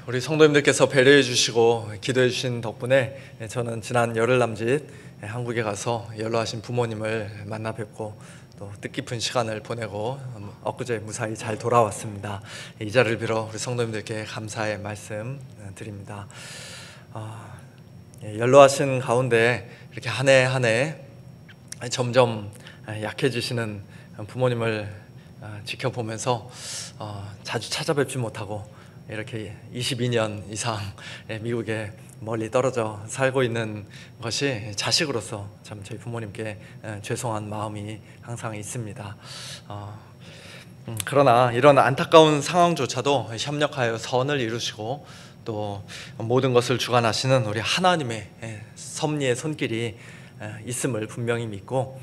우리 성도님들께서 배려해 주시고 기도해 주신 덕분에 저는 지난 열흘 남짓 한국에 가서 연로하신 부모님을 만나 뵙고 또 뜻깊은 시간을 보내고 엊그제 무사히 잘 돌아왔습니다. 이 자리를 빌어 우리 성도님들께 감사의 말씀 드립니다. 연로하신 가운데 이렇게 한 해 한 해 점점 약해지시는 부모님을 지켜보면서 자주 찾아뵙지 못하고 이렇게 22년 이상 미국에 멀리 떨어져 살고 있는 것이 자식으로서 참 저희 부모님께 죄송한 마음이 항상 있습니다. 그러나 이런 안타까운 상황조차도 협력하여 선을 이루시고 또 모든 것을 주관하시는 우리 하나님의 섭리의 손길이 있음을 분명히 믿고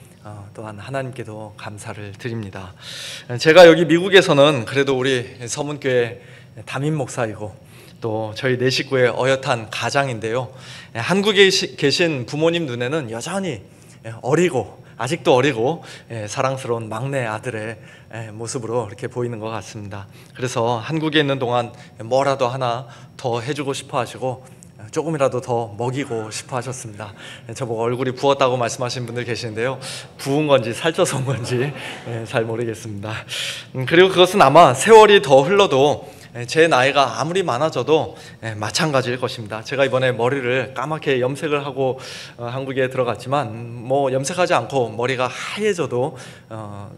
또한 하나님께도 감사를 드립니다. 제가 여기 미국에서는 그래도 우리 서문교회 담임 목사이고 또 저희 네 식구의 어엿한 가장인데요, 한국에 계신 부모님 눈에는 여전히 아직도 어리고 사랑스러운 막내 아들의 모습으로 이렇게 보이는 것 같습니다. 그래서 한국에 있는 동안 뭐라도 하나 더 해주고 싶어 하시고 조금이라도 더 먹이고 싶어 하셨습니다. 저보고 얼굴이 부었다고 말씀하시는 분들 계시는데요, 부은 건지 살쪄서 온 건지 잘 모르겠습니다. 그리고 그것은 아마 세월이 더 흘러도 제 나이가 아무리 많아져도 마찬가지일 것입니다. 제가 이번에 머리를 까맣게 염색을 하고 한국에 들어갔지만 뭐 염색하지 않고 머리가 하얘져도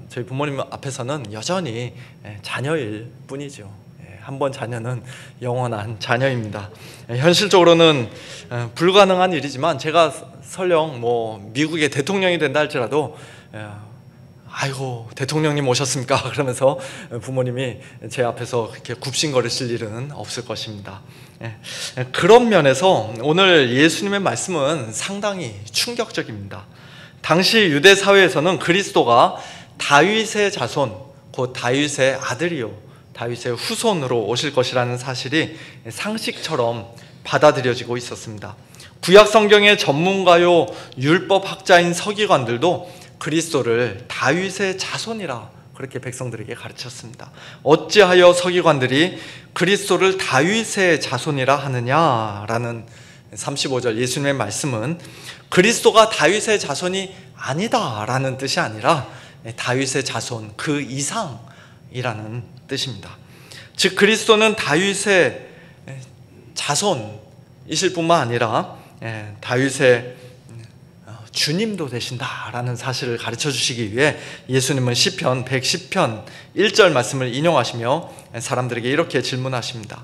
저희 부모님 앞에서는 여전히 자녀일 뿐이죠. 한번 자녀는 영원한 자녀입니다. 현실적으로는 불가능한 일이지만 제가 설령 뭐 미국의 대통령이 된다 할지라도 아이고 대통령님 오셨습니까? 그러면서 부모님이 제 앞에서 그렇게 굽신거리실 일은 없을 것입니다. 그런 면에서 오늘 예수님의 말씀은 상당히 충격적입니다. 당시 유대 사회에서는 그리스도가 다윗의 자손, 곧 다윗의 아들이요 다윗의 후손으로 오실 것이라는 사실이 상식처럼 받아들여지고 있었습니다. 구약 성경의 전문가요 율법학자인 서기관들도 그리스도를 다윗의 자손이라 그렇게 백성들에게 가르쳤습니다. 어찌하여 서기관들이 그리스도를 다윗의 자손이라 하느냐라는 35절 예수님의 말씀은 그리스도가 다윗의 자손이 아니다라는 뜻이 아니라 다윗의 자손 그 이상이라는 뜻입니다. 즉 그리스도는 다윗의 자손이실 뿐만 아니라 다윗의 주님도 되신다라는 사실을 가르쳐 주시기 위해 예수님은 시편 110편 1절 말씀을 인용하시며 사람들에게 이렇게 질문하십니다.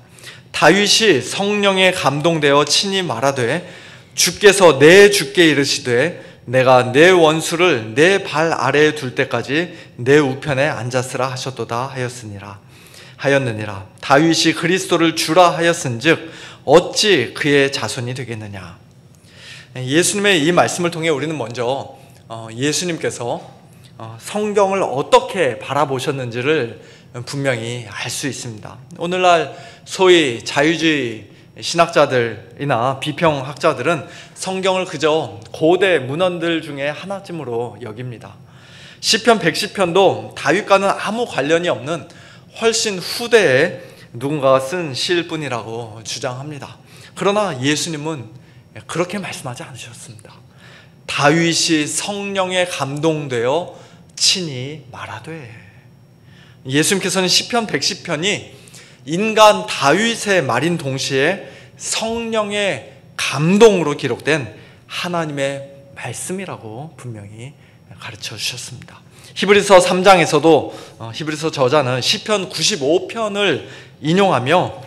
다윗이 성령에 감동되어 친히 말하되 주께서 내 주께 이르시되 내가 내 원수를 내 발 아래에 둘 때까지 내 우편에 앉았으라 하셨도다 하였느니라. 다윗이 그리스도를 주라 하였은즉 어찌 그의 자손이 되겠느냐. 예수님의 이 말씀을 통해 우리는 먼저 예수님께서 성경을 어떻게 바라보셨는지를 분명히 알 수 있습니다. 오늘날 소위 자유주의 신학자들이나 비평학자들은 성경을 그저 고대 문헌들 중에 하나쯤으로 여깁니다. 시편 110편도 다윗과는 아무 관련이 없는 훨씬 후대에 누군가가 쓴 시일 뿐이라고 주장합니다. 그러나 예수님은 그렇게 말씀하지 않으셨습니다. 다윗이 성령에 감동되어 친히 말하되, 예수님께서는 시편 110편이 인간 다윗의 말인 동시에 성령의 감동으로 기록된 하나님의 말씀이라고 분명히 가르쳐 주셨습니다. 히브리서 3장에서도 히브리서 저자는 시편 95편을 인용하며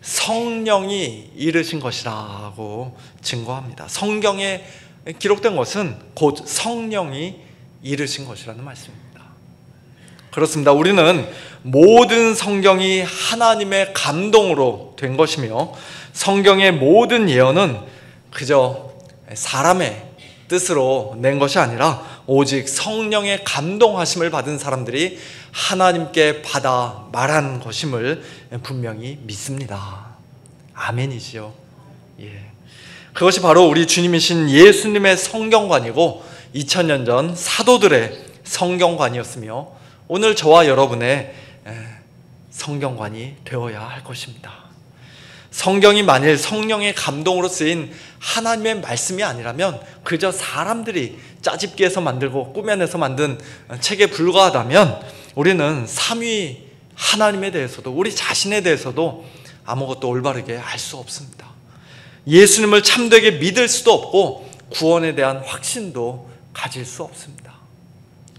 성령이 이르신 것이라고 증거합니다. 성경에 기록된 것은 곧 성령이 이르신 것이라는 말씀입니다. 그렇습니다. 우리는 모든 성경이 하나님의 감동으로 된 것이며 성경의 모든 예언은 그저 사람의 뜻으로 낸 것이 아니라 오직 성령의 감동하심을 받은 사람들이 하나님께 받아 말한 것임을 분명히 믿습니다. 아멘이지요. 그것이 바로 우리 주님이신 예수님의 성경관이고 2000년 전 사도들의 성경관이었으며 오늘 저와 여러분의 성경관이 되어야 할 것입니다. 성경이 만일 성령의 감동으로 쓰인 하나님의 말씀이 아니라면 그저 사람들이 짜집기해서 만들고 꾸며내서 만든 책에 불과하다면 우리는 삼위 하나님에 대해서도 우리 자신에 대해서도 아무것도 올바르게 알 수 없습니다. 예수님을 참되게 믿을 수도 없고 구원에 대한 확신도 가질 수 없습니다.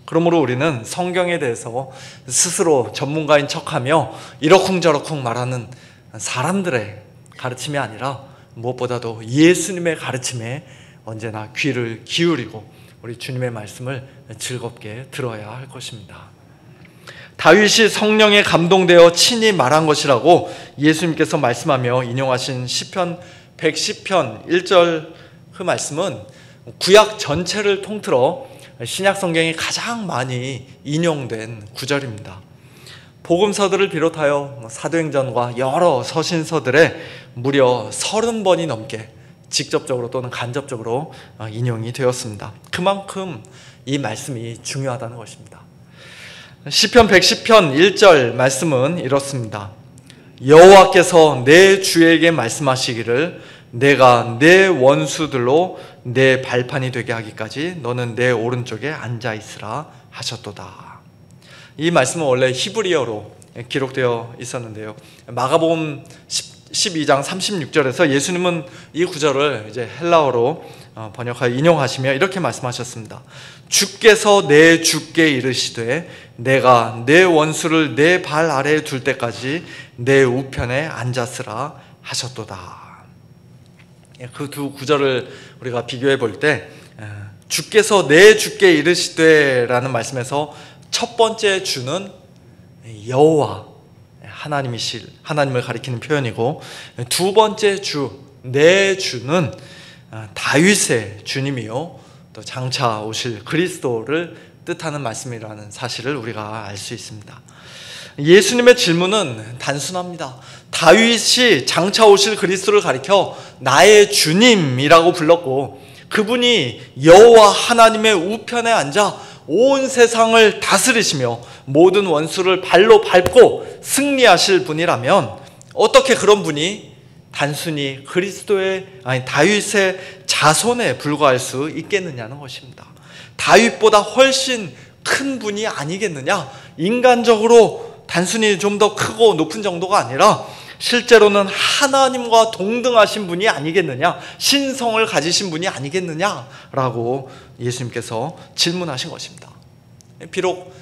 그러므로 우리는 성경에 대해서 스스로 전문가인 척하며 이러쿵저러쿵 말하는 사람들의 가르침이 아니라 무엇보다도 예수님의 가르침에 언제나 귀를 기울이고 우리 주님의 말씀을 즐겁게 들어야 할 것입니다. 다윗이 성령에 감동되어 친히 말한 것이라고 예수님께서 말씀하며 인용하신 시편 110편 1절 그 말씀은 구약 전체를 통틀어 신약 성경에 가장 많이 인용된 구절입니다. 복음서들을 비롯하여 사도행전과 여러 서신서들에 무려 30번이 넘게 직접적으로 또는 간접적으로 인용이 되었습니다. 그만큼 이 말씀이 중요하다는 것입니다. 시편 110편 1절 말씀은 이렇습니다. 여호와께서 내 주에게 말씀하시기를 내가 내 원수들로 내 발판이 되게 하기까지 너는 내 오른쪽에 앉아 있으라 하셨도다. 이 말씀은 원래 히브리어로 기록되어 있었는데요. 마가복음 12장 36절에서 예수님은 이 구절을 이제 헬라어로 번역하여 인용하시며 이렇게 말씀하셨습니다. 주께서 내 주께 이르시되 내가 내 원수를 내 발 아래에 둘 때까지 내 우편에 앉았으라 하셨도다. 그 두 구절을 우리가 비교해 볼 때 주께서 내 주께 이르시되 라는 말씀에서 첫 번째 주는 여호와 하나님을 가리키는 표현이고 두 번째 주, 내 주는 다윗의 주님이요 또 장차 오실 그리스도를 뜻하는 말씀이라는 사실을 우리가 알 수 있습니다. 예수님의 질문은 단순합니다. 다윗이 장차 오실 그리스도를 가리켜 나의 주님이라고 불렀고 그분이 여호와 하나님의 우편에 앉아 온 세상을 다스리시며 모든 원수를 발로 밟고 승리하실 분이라면 어떻게 그런 분이 단순히 다윗의 자손에 불과할 수 있겠느냐는 것입니다. 다윗보다 훨씬 큰 분이 아니겠느냐? 인간적으로 단순히 좀 더 크고 높은 정도가 아니라 실제로는 하나님과 동등하신 분이 아니겠느냐? 신성을 가지신 분이 아니겠느냐라고 예수님께서 질문하신 것입니다. 비록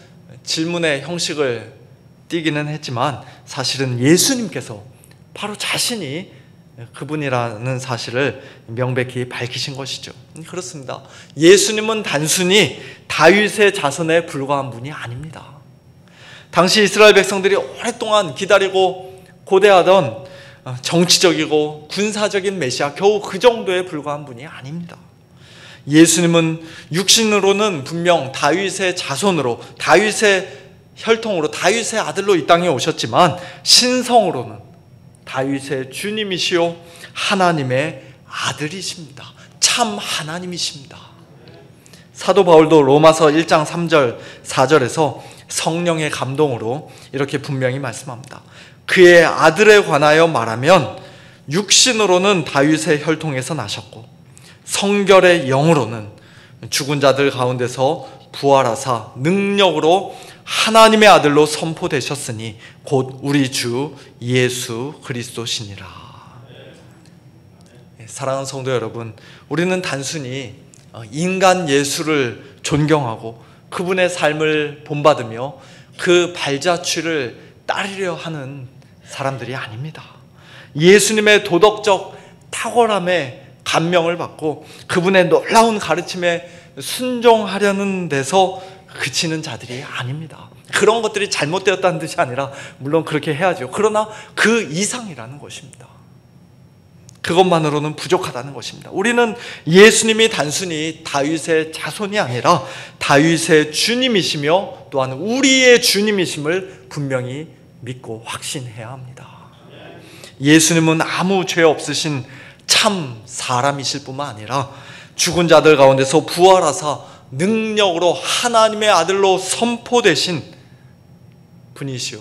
질문의 형식을 띠기는 했지만 사실은 예수님께서 바로 자신이 그분이라는 사실을 명백히 밝히신 것이죠. 그렇습니다. 예수님은 단순히 다윗의 자손에 불과한 분이 아닙니다. 당시 이스라엘 백성들이 오랫동안 기다리고 고대하던 정치적이고 군사적인 메시아 겨우 그 정도에 불과한 분이 아닙니다. 예수님은 육신으로는 분명 다윗의 자손으로 다윗의 혈통으로 다윗의 아들로 이 땅에 오셨지만 신성으로는 다윗의 주님이시요 하나님의 아들이십니다. 참 하나님이십니다. 사도 바울도 로마서 1장 3절 4절에서 성령의 감동으로 이렇게 분명히 말씀합니다. 그의 아들에 관하여 말하면 육신으로는 다윗의 혈통에서 나셨고 성결의 영으로는 죽은 자들 가운데서 부활하사 능력으로 하나님의 아들로 선포되셨으니 곧 우리 주 예수 그리스도시니라. 사랑하는 성도 여러분, 우리는 단순히 인간 예수를 존경하고 그분의 삶을 본받으며 그 발자취를 따르려 하는 사람들이 아닙니다. 예수님의 도덕적 탁월함에 감명을 받고 그분의 놀라운 가르침에 순종하려는 데서 그치는 자들이 아닙니다. 그런 것들이 잘못되었다는 뜻이 아니라 물론 그렇게 해야죠. 그러나 그 이상이라는 것입니다. 그것만으로는 부족하다는 것입니다. 우리는 예수님이 단순히 다윗의 자손이 아니라 다윗의 주님이시며 또한 우리의 주님이심을 분명히 믿고 확신해야 합니다. 예수님은 아무 죄 없으신 참 사람이실 뿐만 아니라 죽은 자들 가운데서 부활하사 능력으로 하나님의 아들로 선포되신 분이시오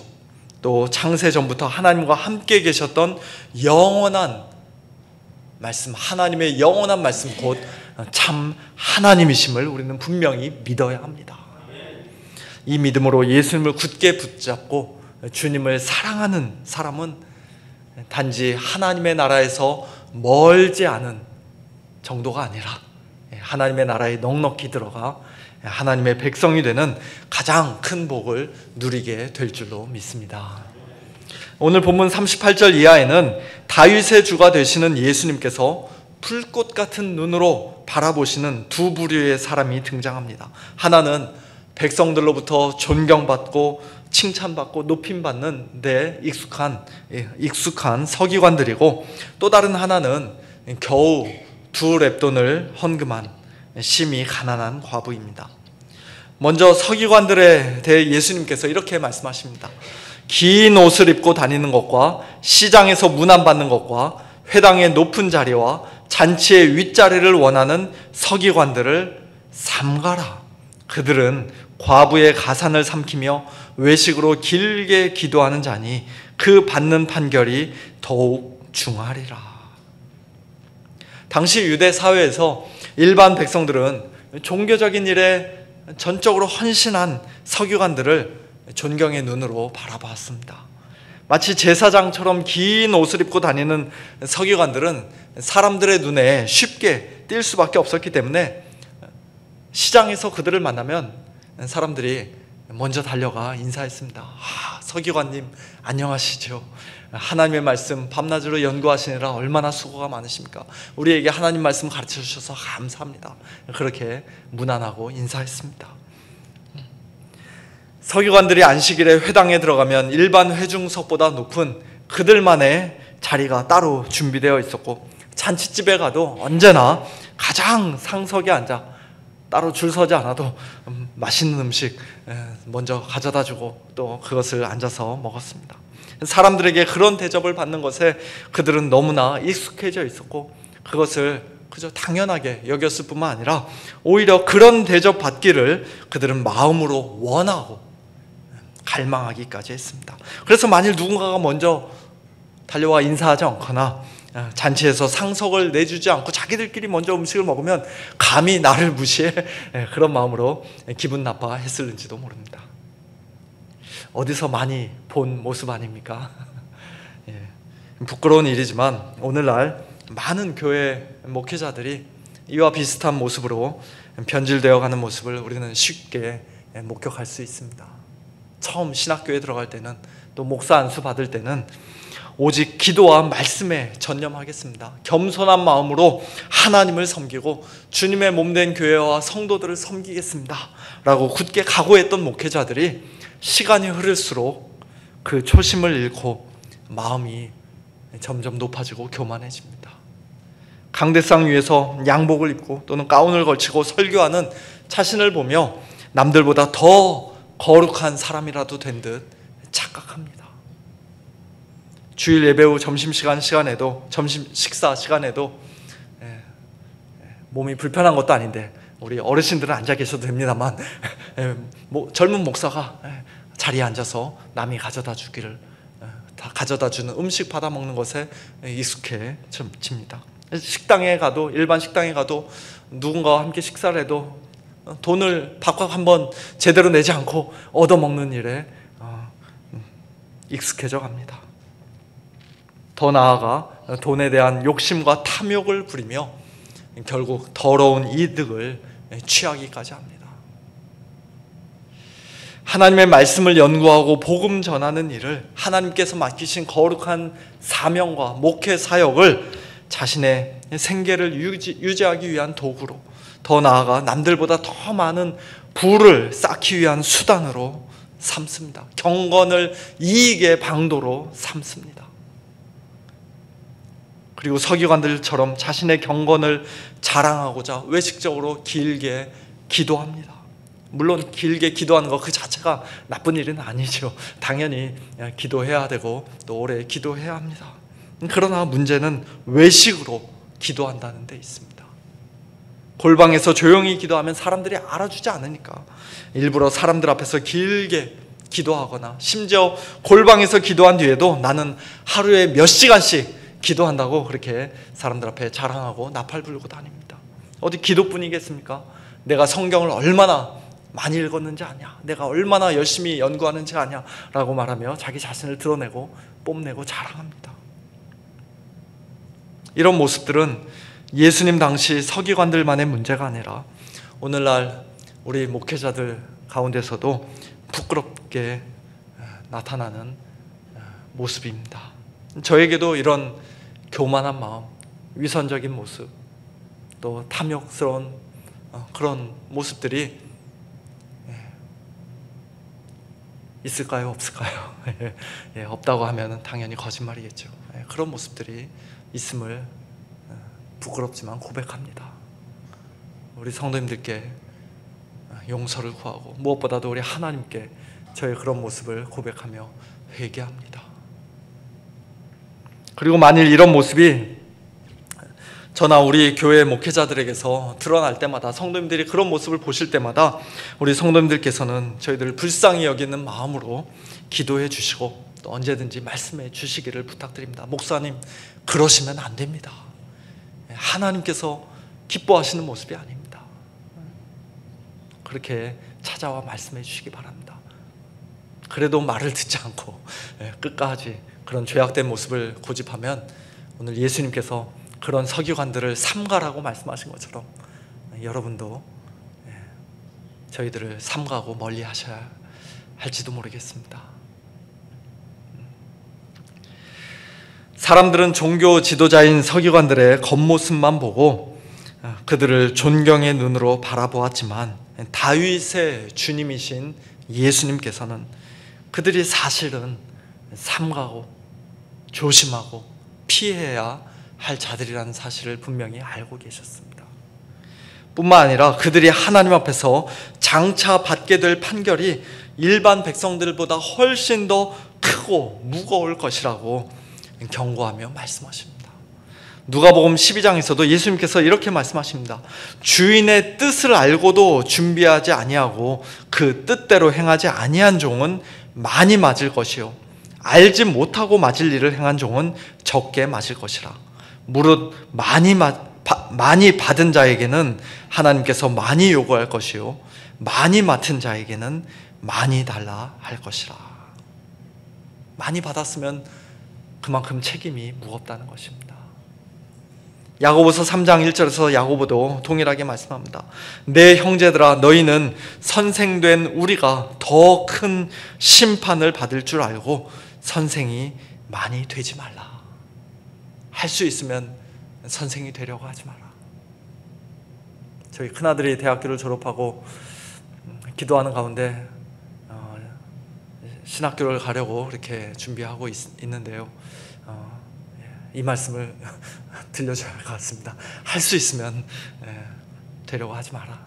또 창세 전부터 하나님과 함께 계셨던 영원한 말씀, 하나님의 영원한 말씀, 곧 참 하나님이심을 우리는 분명히 믿어야 합니다. 이 믿음으로 예수님을 굳게 붙잡고 주님을 사랑하는 사람은 단지 하나님의 나라에서 멀지 않은 정도가 아니라 하나님의 나라에 넉넉히 들어가 하나님의 백성이 되는 가장 큰 복을 누리게 될 줄로 믿습니다. 오늘 본문 38절 이하에는 다윗의 주가 되시는 예수님께서 불꽃 같은 눈으로 바라보시는 두 부류의 사람이 등장합니다. 하나는 백성들로부터 존경받고 칭찬받고 높임받는 데 익숙한 서기관들이고, 또 다른 하나는 겨우 두 렙돈을 헌금한 심히 가난한 과부입니다. 먼저 서기관들에 대해 예수님께서 이렇게 말씀하십니다. 긴 옷을 입고 다니는 것과 시장에서 문안받는 것과 회당의 높은 자리와 잔치의 윗자리를 원하는 서기관들을 삼가라. 그들은 과부의 가산을 삼키며 외식으로 길게 기도하는 자니 그 받는 판결이 더욱 중하리라. 당시 유대 사회에서 일반 백성들은 종교적인 일에 전적으로 헌신한 서기관들을 존경의 눈으로 바라봤습니다. 마치 제사장처럼 긴 옷을 입고 다니는 서기관들은 사람들의 눈에 쉽게 띌 수밖에 없었기 때문에 시장에서 그들을 만나면 사람들이 먼저 달려가 인사했습니다. 서기관님 안녕하시죠? 하나님의 말씀 밤낮으로 연구하시느라 얼마나 수고가 많으십니까? 우리에게 하나님 말씀 가르쳐 주셔서 감사합니다. 그렇게 문안하고 인사했습니다. 서기관들이 안식일에 회당에 들어가면 일반 회중석보다 높은 그들만의 자리가 따로 준비되어 있었고, 잔치집에 가도 언제나 가장 상석에 앉아 따로 줄 서지 않아도 맛있는 음식 먼저 가져다 주고 또 그것을 앉아서 먹었습니다. 사람들에게 그런 대접을 받는 것에 그들은 너무나 익숙해져 있었고, 그것을 그저 당연하게 여겼을 뿐만 아니라 오히려 그런 대접 받기를 그들은 마음으로 원하고 갈망하기까지 했습니다. 그래서 만일 누군가가 먼저 달려와 인사하지 않거나 잔치에서 상석을 내주지 않고 자기들끼리 먼저 음식을 먹으면 감히 나를 무시해 그런 마음으로 기분 나빠했을는지도 모릅니다. 어디서 많이 본 모습 아닙니까? 부끄러운 일이지만 오늘날 많은 교회 목회자들이 이와 비슷한 모습으로 변질되어 가는 모습을 우리는 쉽게 목격할 수 있습니다. 처음 신학교에 들어갈 때는, 또 목사 안수 받을 때는 오직 기도와 말씀에 전념하겠습니다. 겸손한 마음으로 하나님을 섬기고 주님의 몸된 교회와 성도들을 섬기겠습니다 라고 굳게 각오했던 목회자들이 시간이 흐를수록 그 초심을 잃고 마음이 점점 높아지고 교만해집니다. 강대상 위에서 양복을 입고 또는 가운을 걸치고 설교하는 자신을 보며 남들보다 더 거룩한 사람이라도 된 듯 착각합니다. 주일 예배 후 점심 식사 시간에도 몸이 불편한 것도 아닌데, 우리 어르신들은 앉아 계셔도 됩니다만 젊은 목사가 자리에 앉아서 남이 가져다 주기를, 다 가져다 주는 음식 받아 먹는 것에 익숙해집니다. 식당에 가도, 일반 식당에 가도 누군가와 함께 식사를 해도 돈을 밥값 한번 제대로 내지 않고 얻어먹는 일에 익숙해져 갑니다. 더 나아가 돈에 대한 욕심과 탐욕을 부리며 결국 더러운 이득을 취하기까지 합니다. 하나님의 말씀을 연구하고 복음 전하는 일을, 하나님께서 맡기신 거룩한 사명과 목회 사역을 자신의 생계를 유지하기 위한 도구로, 더 나아가 남들보다 더 많은 부를 쌓기 위한 수단으로 삼습니다. 경건을 이익의 방도로 삼습니다. 그리고 서기관들처럼 자신의 경건을 자랑하고자 외식적으로 길게 기도합니다. 물론 길게 기도하는 것 그 자체가 나쁜 일은 아니죠. 당연히 기도해야 되고 또 오래 기도해야 합니다. 그러나 문제는 외식으로 기도한다는 데 있습니다. 골방에서 조용히 기도하면 사람들이 알아주지 않으니까 일부러 사람들 앞에서 길게 기도하거나 심지어 골방에서 기도한 뒤에도 나는 하루에 몇 시간씩 기도한다고 그렇게 사람들 앞에 자랑하고 나팔 불고 다닙니다. 어디 기도뿐이겠습니까? 내가 성경을 얼마나 많이 읽었는지 아냐, 내가 얼마나 열심히 연구하는지 아냐 라고 말하며 자기 자신을 드러내고 뽐내고 자랑합니다. 이런 모습들은 예수님 당시 서기관들만의 문제가 아니라 오늘날 우리 목회자들 가운데서도 부끄럽게 나타나는 모습입니다. 저에게도 이런 교만한 마음, 위선적인 모습, 또 탐욕스러운 그런 모습들이 있을까요? 없을까요? 없다고 하면 당연히 거짓말이겠죠. 그런 모습들이 있음을 부끄럽지만 고백합니다. 우리 성도님들께 용서를 구하고 무엇보다도 우리 하나님께 저의 그런 모습을 고백하며 회개합니다. 그리고 만일 이런 모습이 저나 우리 교회 목회자들에게서 드러날 때마다, 성도님들이 그런 모습을 보실 때마다 우리 성도님들께서는 저희들을 불쌍히 여기는 마음으로 기도해 주시고 또 언제든지 말씀해 주시기를 부탁드립니다. 목사님, 그러시면 안 됩니다. 하나님께서 기뻐하시는 모습이 아닙니다. 그렇게 찾아와 말씀해 주시기 바랍니다. 그래도 말을 듣지 않고 끝까지 그런 죄악된 모습을 고집하면 오늘 예수님께서 그런 서기관들을 삼가라고 말씀하신 것처럼 여러분도 저희들을 삼가고 멀리 하셔야 할지도 모르겠습니다. 사람들은 종교 지도자인 서기관들의 겉모습만 보고 그들을 존경의 눈으로 바라보았지만 다윗의 주님이신 예수님께서는 그들이 사실은 삼가고 조심하고 피해야 할 자들이라는 사실을 분명히 알고 계셨습니다. 뿐만 아니라 그들이 하나님 앞에서 장차 받게 될 판결이 일반 백성들보다 훨씬 더 크고 무거울 것이라고 경고하며 말씀하십니다. 누가복음 12장에서도 예수님께서 이렇게 말씀하십니다. 주인의 뜻을 알고도 준비하지 아니하고 그 뜻대로 행하지 아니한 종은 많이 맞을 것이요 알지 못하고 맞을 일을 행한 종은 적게 맞을 것이라. 무릇 많이 받은 자에게는 하나님께서 많이 요구할 것이요 많이 맡은 자에게는 많이 달라 할 것이라. 많이 받았으면 그만큼 책임이 무겁다는 것입니다. 야고보서 3장 1절에서 야고보도 동일하게 말씀합니다. 내 형제들아, 너희는 선생된 우리가 더 큰 심판을 받을 줄 알고 선생이 많이 되지 말라. 할 수 있으면 선생이 되려고 하지 마라. 저희 큰아들이 대학교를 졸업하고 기도하는 가운데 신학교를 가려고 이렇게 준비하고 있는데요. 이 말씀을 들려줘야 할 것 같습니다. 할 수 있으면 되려고 하지 마라.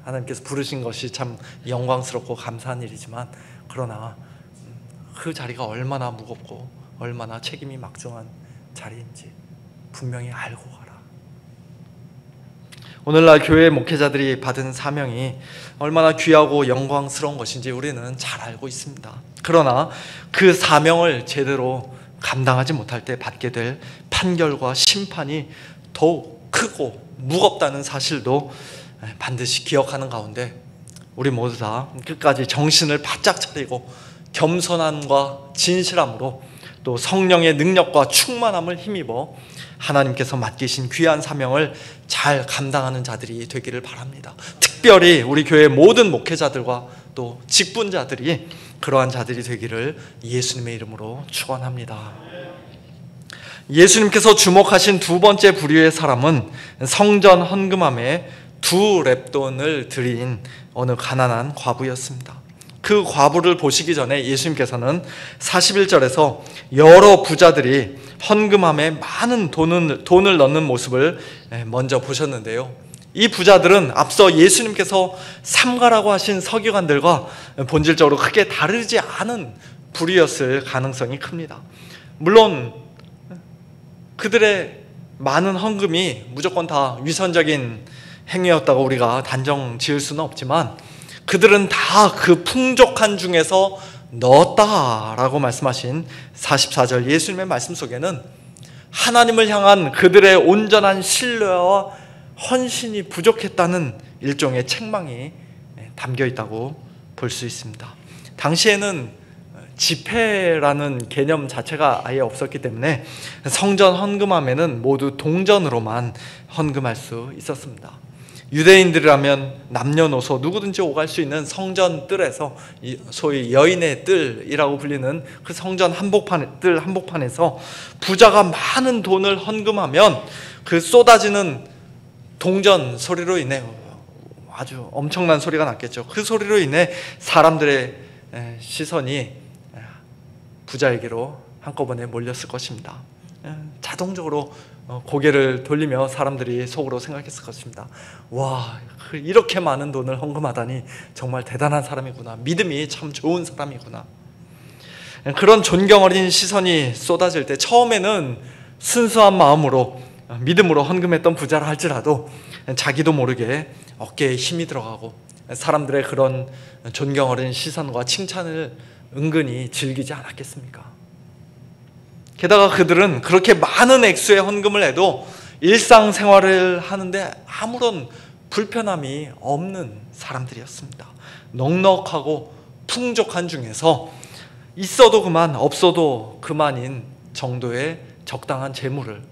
하나님께서 부르신 것이 참 영광스럽고 감사한 일이지만 그러나 그 자리가 얼마나 무겁고 얼마나 책임이 막중한 자리인지 분명히 알고 가라. 오늘날 교회 목회자들이 받은 사명이 얼마나 귀하고 영광스러운 것인지 우리는 잘 알고 있습니다. 그러나 그 사명을 제대로 감당하지 못할 때 받게 될 판결과 심판이 더욱 크고 무겁다는 사실도 반드시 기억하는 가운데 우리 모두 다 끝까지 정신을 바짝 차리고 겸손함과 진실함으로 또 성령의 능력과 충만함을 힘입어 하나님께서 맡기신 귀한 사명을 잘 감당하는 자들이 되기를 바랍니다. 특별히 우리 교회 모든 목회자들과 또 직분자들이 그러한 자들이 되기를 예수님의 이름으로 축원합니다. 예수님께서 주목하신 두 번째 부류의 사람은 성전 헌금함에 2렙돈을 드린 어느 가난한 과부였습니다. 그 과부를 보시기 전에 예수님께서는 41절에서 여러 부자들이 헌금함에 많은 돈을 넣는 모습을 먼저 보셨는데요. 이 부자들은 앞서 예수님께서 삼가라고 하신 서기관들과 본질적으로 크게 다르지 않은 부류였을 가능성이 큽니다. 물론 그들의 많은 헌금이 무조건 다 위선적인 행위였다고 우리가 단정 지을 수는 없지만 그들은 다 그 풍족한 중에서 넣었다라고 말씀하신 44절 예수님의 말씀 속에는 하나님을 향한 그들의 온전한 신뢰와 헌신이 부족했다는 일종의 책망이 담겨 있다고 볼 수 있습니다. 당시에는 지폐라는 개념 자체가 아예 없었기 때문에 성전 헌금함에는 모두 동전으로만 헌금할 수 있었습니다. 유대인들이라면 남녀노소 누구든지 오갈 수 있는 성전 뜰에서, 소위 여인의 뜰이라고 불리는 그 성전 뜰 한복판에서 부자가 많은 돈을 헌금하면 그 쏟아지는 동전 소리로 인해 아주 엄청난 소리가 났겠죠. 그 소리로 인해 사람들의 시선이 부자에게로 한꺼번에 몰렸을 것입니다. 자동적으로 고개를 돌리며 사람들이 속으로 생각했을 것입니다. 와, 이렇게 많은 돈을 헌금하다니 정말 대단한 사람이구나. 믿음이 참 좋은 사람이구나. 그런 존경 어린 시선이 쏟아질 때 처음에는 순수한 마음으로 믿음으로 헌금했던 부자라 할지라도 자기도 모르게 어깨에 힘이 들어가고 사람들의 그런 존경 어린 시선과 칭찬을 은근히 즐기지 않았겠습니까? 게다가 그들은 그렇게 많은 액수의 헌금을 해도 일상생활을 하는데 아무런 불편함이 없는 사람들이었습니다. 넉넉하고 풍족한 중에서 있어도 그만 없어도 그만인 정도의 적당한 재물을,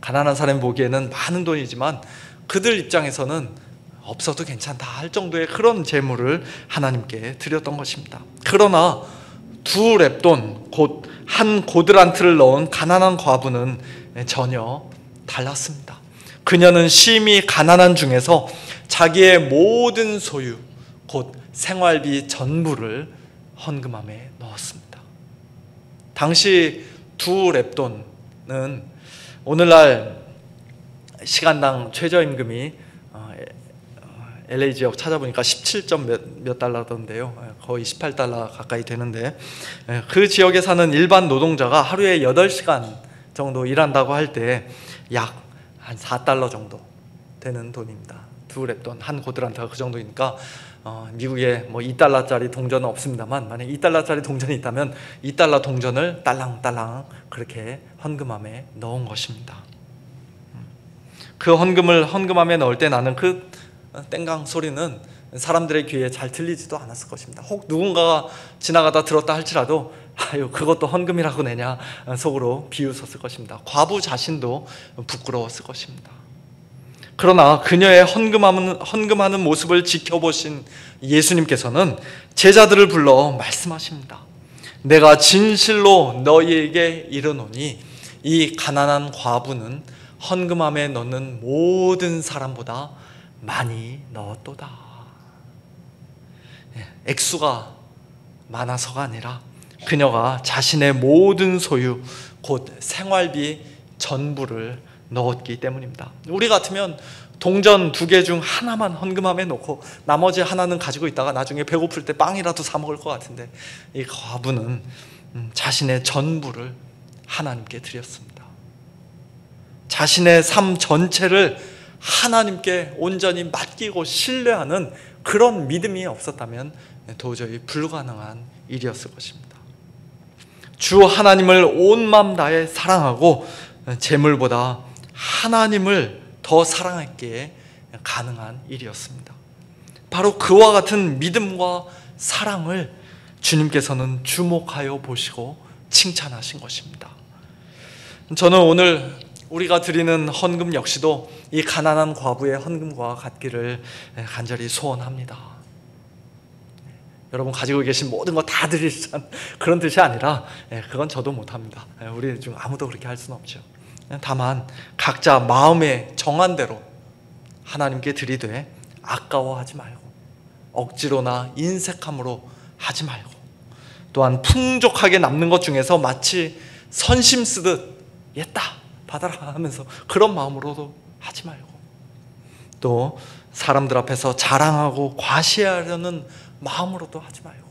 가난한 사람이 보기에는 많은 돈이지만 그들 입장에서는 없어도 괜찮다 할 정도의 그런 재물을 하나님께 드렸던 것입니다. 그러나 두 렙돈, 곧 한 고드란트를 넣은 가난한 과부는 전혀 달랐습니다. 그녀는 심히 가난한 중에서 자기의 모든 소유, 곧 생활비 전부를 헌금함에 넣었습니다. 당시 두 렙돈은 오늘날 시간당 최저임금이 LA 지역 찾아보니까 17점 몇 달러던데요. 거의 18달러 가까이 되는데, 그 지역에 사는 일반 노동자가 하루에 8시간 정도 일한다고 할 때 약 한 4달러 정도 되는 돈입니다. 두 렙돈, 한 고드란트가 그 정도니까 미국에 뭐 2달러짜리 동전은 없습니다만 만약 2달러짜리 동전이 있다면 2달러 동전을 딸랑딸랑 그렇게 헌금함에 넣은 것입니다. 그 헌금함에 넣을 때 나는 그 땡강 소리는 사람들의 귀에 잘 들리지도 않았을 것입니다. 혹 누군가가 지나가다 들었다 할지라도 아유, 그것도 헌금이라고 내냐 속으로 비웃었을 것입니다. 과부 자신도 부끄러웠을 것입니다. 그러나 그녀의 헌금하는 모습을 지켜보신 예수님께서는 제자들을 불러 말씀하십니다. 내가 진실로 너희에게 이르노니 이 가난한 과부는 헌금함에 넣는 모든 사람보다 많이 넣었도다. 액수가 많아서가 아니라 그녀가 자신의 모든 소유, 곧 생활비 전부를 넣었기 때문입니다. 우리 같으면 동전 2개 중 하나만 헌금함에 놓고 나머지 하나는 가지고 있다가 나중에 배고플 때 빵이라도 사 먹을 것 같은데, 이 과부는 자신의 전부를 하나님께 드렸습니다. 자신의 삶 전체를 하나님께 온전히 맡기고 신뢰하는 그런 믿음이 없었다면 도저히 불가능한 일이었을 것입니다. 주 하나님을 온 마음 다해 사랑하고 재물보다 하나님을 더 사랑했기에 가능한 일이었습니다. 바로 그와 같은 믿음과 사랑을 주님께서는 주목하여 보시고 칭찬하신 것입니다. 저는 오늘 우리가 드리는 헌금 역시도 이 가난한 과부의 헌금과 같기를 간절히 소원합니다. 여러분 가지고 계신 모든 거 다 드리자는 그런 뜻이 아니라, 그건 저도 못합니다. 우리 중 아무도 그렇게 할 수는 없죠. 다만 각자 마음에 정한 대로 하나님께 드리되 아까워하지 말고 억지로나 인색함으로 하지 말고, 또한 풍족하게 남는 것 중에서 마치 선심 쓰듯 얘다 받아라 하면서 그런 마음으로도 하지 말고, 또 사람들 앞에서 자랑하고 과시하려는 마음으로도 하지 말고,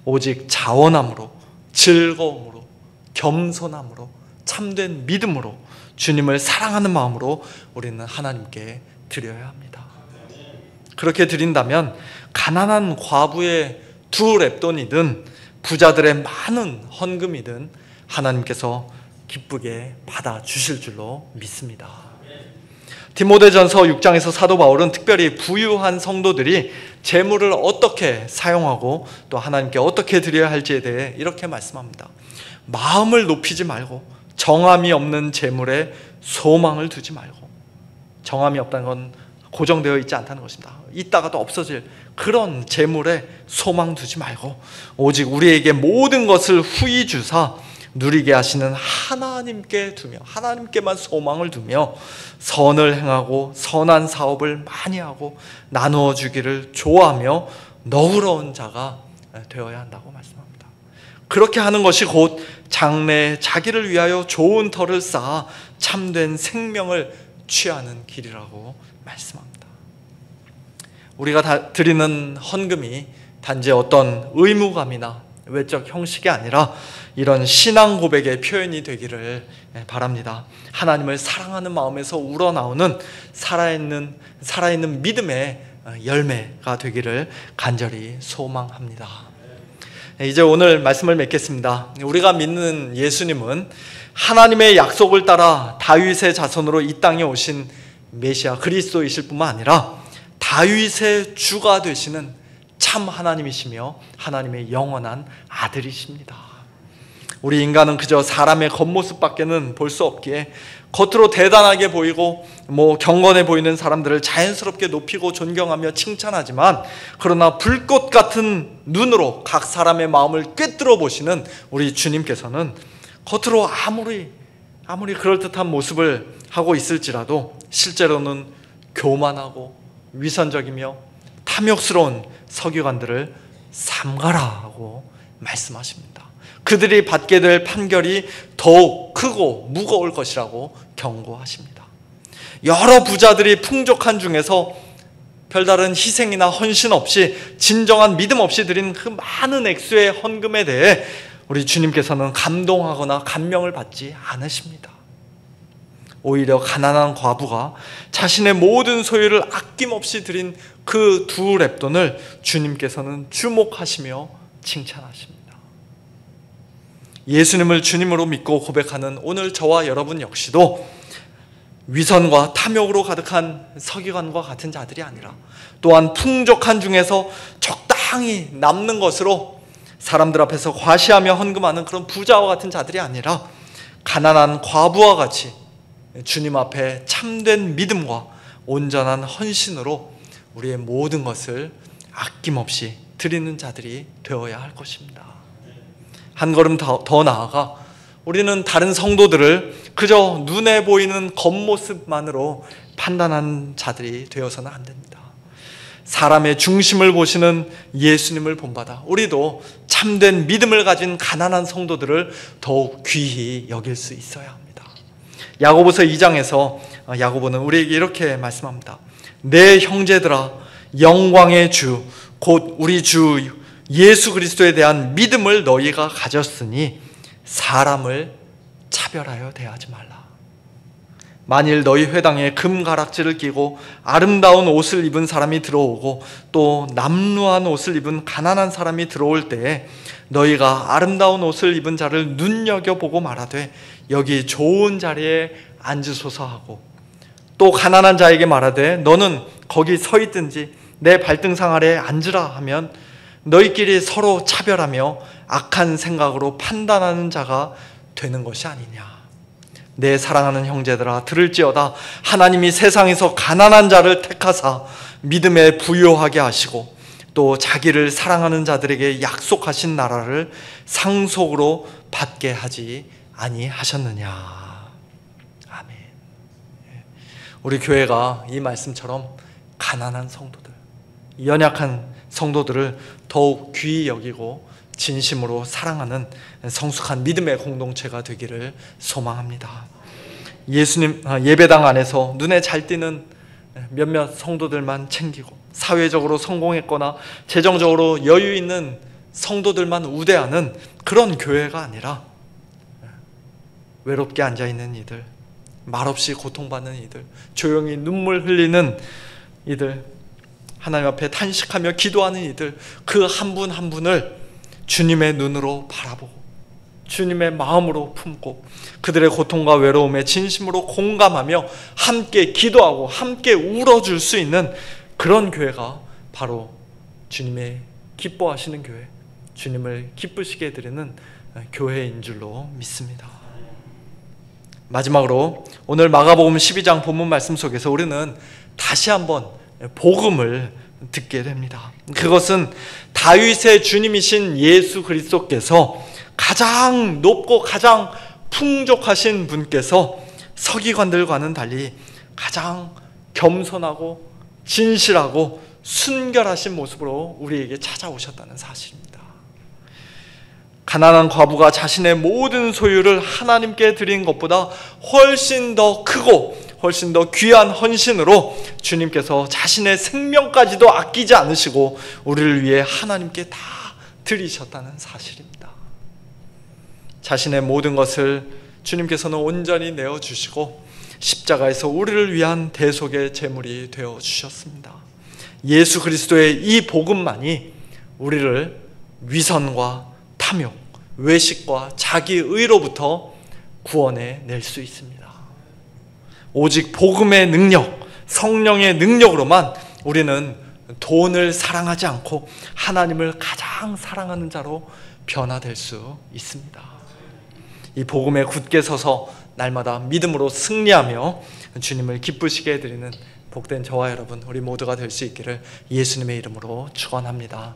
오직 자원함으로, 즐거움으로, 겸손함으로, 참된 믿음으로, 주님을 사랑하는 마음으로 우리는 하나님께 드려야 합니다. 그렇게 드린다면 가난한 과부의 2렙돈이든 부자들의 많은 헌금이든 하나님께서 기쁘게 받아주실 줄로 믿습니다. 디모데전서 6장에서 사도 바울은 특별히 부유한 성도들이 재물을 어떻게 사용하고 또 하나님께 어떻게 드려야 할지에 대해 이렇게 말씀합니다. 마음을 높이지 말고 정함이 없는 재물에 소망을 두지 말고, 정함이 없다는 건 고정되어 있지 않다는 것입니다. 있다가도 없어질 그런 재물에 소망 두지 말고 오직 우리에게 모든 것을 후히 주사 누리게 하시는 하나님께 두며, 하나님께만 소망을 두며 선을 행하고 선한 사업을 많이 하고 나누어 주기를 좋아하며 너그러운 자가 되어야 한다고 말씀합니다. 그렇게 하는 것이 곧 장래에 자기를 위하여 좋은 터를 쌓아 참된 생명을 취하는 길이라고 말씀합니다. 우리가 드리는 헌금이 단지 어떤 의무감이나 외적 형식이 아니라 이런 신앙 고백의 표현이 되기를 바랍니다. 하나님을 사랑하는 마음에서 우러나오는 살아있는 믿음의 열매가 되기를 간절히 소망합니다. 이제 오늘 말씀을 맺겠습니다. 우리가 믿는 예수님은 하나님의 약속을 따라 다윗의 자손으로 이 땅에 오신 메시아 그리스도이실 뿐만 아니라 다윗의 주가 되시는 참 하나님이시며 하나님의 영원한 아들이십니다. 우리 인간은 그저 사람의 겉모습밖에는 볼 수 없기에 겉으로 대단하게 보이고 경건해 보이는 사람들을 자연스럽게 높이고 존경하며 칭찬하지만, 그러나 불꽃 같은 눈으로 각 사람의 마음을 꿰뚫어 보시는 우리 주님께서는 겉으로 아무리 그럴듯한 모습을 하고 있을지라도 실제로는 교만하고 위선적이며 탐욕스러운 서기관들을 삼가라고 말씀하십니다. 그들이 받게 될 판결이 더욱 크고 무거울 것이라고 경고하십니다. 여러 부자들이 풍족한 중에서 별다른 희생이나 헌신 없이 진정한 믿음 없이 드린 그 많은 액수의 헌금에 대해 우리 주님께서는 감동하거나 감명을 받지 않으십니다. 오히려 가난한 과부가 자신의 모든 소유를 아낌없이 드린 그 2렙돈을 주님께서는 주목하시며 칭찬하십니다. 예수님을 주님으로 믿고 고백하는 오늘 저와 여러분 역시도 위선과 탐욕으로 가득한 서기관과 같은 자들이 아니라, 또한 풍족한 중에서 적당히 남는 것으로 사람들 앞에서 과시하며 헌금하는 그런 부자와 같은 자들이 아니라 가난한 과부와 같이 주님 앞에 참된 믿음과 온전한 헌신으로 우리의 모든 것을 아낌없이 드리는 자들이 되어야 할 것입니다. 한 걸음 더 나아가 우리는 다른 성도들을 그저 눈에 보이는 겉모습만으로 판단하는 자들이 되어서는 안 됩니다. 사람의 중심을 보시는 예수님을 본받아 우리도 참된 믿음을 가진 가난한 성도들을 더욱 귀히 여길 수 있어야 합니다. 야고보서 2장에서 야고보는 우리에게 이렇게 말씀합니다. 내 형제들아, 영광의 주 곧 우리 주 예수 그리스도에 대한 믿음을 너희가 가졌으니 사람을 차별하여 대하지 말라. 만일 너희 회당에 금가락지를 끼고 아름다운 옷을 입은 사람이 들어오고 또 남루한 옷을 입은 가난한 사람이 들어올 때에 너희가 아름다운 옷을 입은 자를 눈여겨보고 말하되 여기 좋은 자리에 앉으소서 하고, 또 가난한 자에게 말하되 너는 거기 서 있든지 내 발등상 아래 앉으라 하면 너희끼리 서로 차별하며 악한 생각으로 판단하는 자가 되는 것이 아니냐. 내 사랑하는 형제들아, 들을지어다. 하나님이 세상에서 가난한 자를 택하사 믿음에 부요하게 하시고 또 자기를 사랑하는 자들에게 약속하신 나라를 상속으로 받게 하지 아니하셨느냐. 아멘. 우리 교회가 이 말씀처럼 가난한 성도들, 연약한 성도들을 더욱 귀히 여기고 진심으로 사랑하는 성숙한 믿음의 공동체가 되기를 소망합니다. 예수님 예배당 안에서 눈에 잘 띄는 몇몇 성도들만 챙기고 사회적으로 성공했거나 재정적으로 여유 있는 성도들만 우대하는 그런 교회가 아니라 외롭게 앉아있는 이들, 말없이 고통받는 이들, 조용히 눈물 흘리는 이들, 하나님 앞에 탄식하며 기도하는 이들, 그 한 분 한 분을 주님의 눈으로 바라보고 주님의 마음으로 품고 그들의 고통과 외로움에 진심으로 공감하며 함께 기도하고 함께 울어줄 수 있는 그런 교회가 바로 주님의 기뻐하시는 교회, 주님을 기쁘시게 해드리는 교회인 줄로 믿습니다. 마지막으로 오늘 마가복음 12장 본문 말씀 속에서 우리는 다시 한번 복음을 듣게 됩니다. 그것은 다윗의 주님이신 예수 그리스도께서 가장 높고 가장 풍족하신 분께서 서기관들과는 달리 가장 겸손하고 진실하고 순결하신 모습으로 우리에게 찾아오셨다는 사실입니다. 가난한 과부가 자신의 모든 소유를 하나님께 드린 것보다 훨씬 더 크고 훨씬 더 귀한 헌신으로 주님께서 자신의 생명까지도 아끼지 않으시고 우리를 위해 하나님께 다 드리셨다는 사실입니다. 자신의 모든 것을 주님께서는 온전히 내어주시고 십자가에서 우리를 위한 대속의 제물이 되어주셨습니다. 예수 그리스도의 이 복음만이 우리를 위선과 탐욕, 외식과 자기의로부터 구원해 낼 수 있습니다. 오직 복음의 능력, 성령의 능력으로만 우리는 돈을 사랑하지 않고 하나님을 가장 사랑하는 자로 변화될 수 있습니다. 이 복음에 굳게 서서 날마다 믿음으로 승리하며 주님을 기쁘시게 해드리는 복된 저와 여러분, 우리 모두가 될 수 있기를 예수님의 이름으로 축원합니다.